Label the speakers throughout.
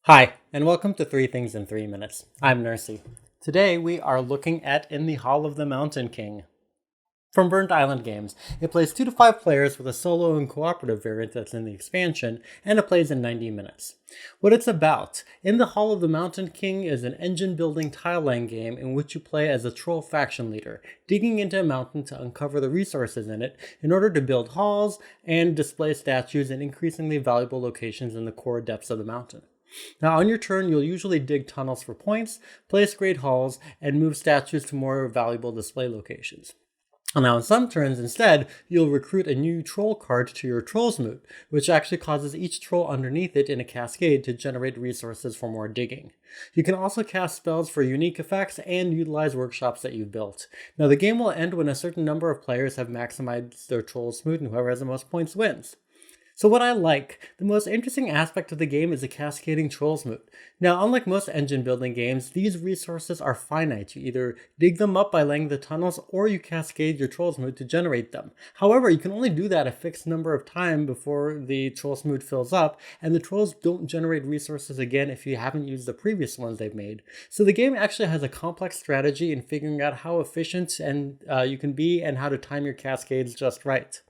Speaker 1: Hi, and welcome to 3 Things in 3 Minutes. I'm Nersi. Today we are looking at In the Hall of the Mountain King. From Burnt Island Games, it plays 2 to 5 players with a solo and cooperative variant that's in the expansion, and it plays in 90 minutes. What it's about: In the Hall of the Mountain King is an engine-building tile-laying game in which you play as a troll faction leader, digging into a mountain to uncover the resources in it in order to build halls and display statues in increasingly valuable locations in the core depths of the mountain. Now, on your turn, you'll usually dig tunnels for points, place great halls, and move statues to more valuable display locations. Now, on some turns, instead, you'll recruit a new troll card to your Troll's Moot, which actually causes each troll underneath it in a cascade to generate resources for more digging. You can also cast spells for unique effects and utilize workshops that you've built. Now, the game will end when a certain number of players have maximized their Troll's Moot, and whoever has the most points wins. So what I like, the most interesting aspect of the game is the cascading Troll's Moot. Now, unlike most engine building games, these resources are finite. You either dig them up by laying the tunnels, or you cascade your Troll's Moot to generate them. However, you can only do that a fixed number of times before the Troll's Moot fills up, and the trolls don't generate resources again if you haven't used the previous ones they've made. So the game actually has a complex strategy in figuring out how efficient you can be and how to time your cascades just right.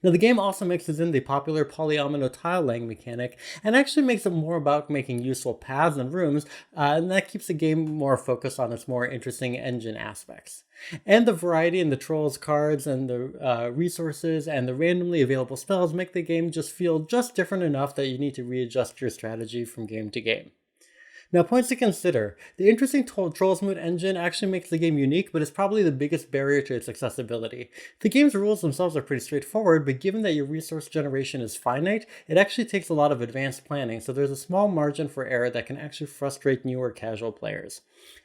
Speaker 1: Now, the game also mixes in the popular polyomino tile laying mechanic and actually makes it more about making useful paths and rooms, and that keeps the game more focused on its more interesting engine aspects. And the variety in the trolls cards and the resources and the randomly available spells make the game just feel just different enough that you need to readjust your strategy from game to game. Now, points to consider. The interesting Troll's Moot engine actually makes the game unique, but is probably the biggest barrier to its accessibility. The game's rules themselves are pretty straightforward, but given that your resource generation is finite, it actually takes a lot of advanced planning, so there's a small margin for error that can actually frustrate newer casual players.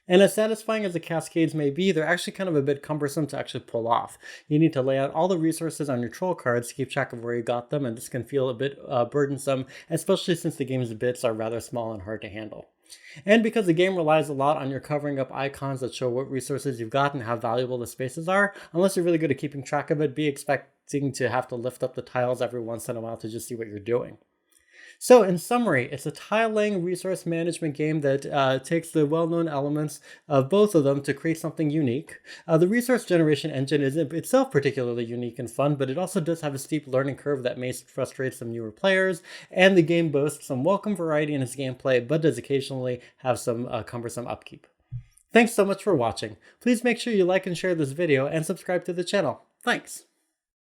Speaker 1: And as satisfying as the cascades may be, they're actually kind of a bit cumbersome to actually pull off. You need to lay out all the resources on your troll cards to keep track of where you got them, and this can feel a bit burdensome, especially since the game's bits are rather small and hard to handle. And because the game relies a lot on your covering up icons that show what resources you've got and how valuable the spaces are, unless you're really good at keeping track of it, be expecting to have to lift up the tiles every once in a while to just see what you're doing. So in summary, it's a tile-laying resource management game that takes the well-known elements of both of them to create something unique. The resource generation engine is itself particularly unique and fun, but it also does have a steep learning curve that may frustrate some newer players, and the game boasts some welcome variety in its gameplay, but does occasionally have some cumbersome upkeep. Thanks so much for watching. Please make sure you like and share this video and subscribe to the channel. Thanks!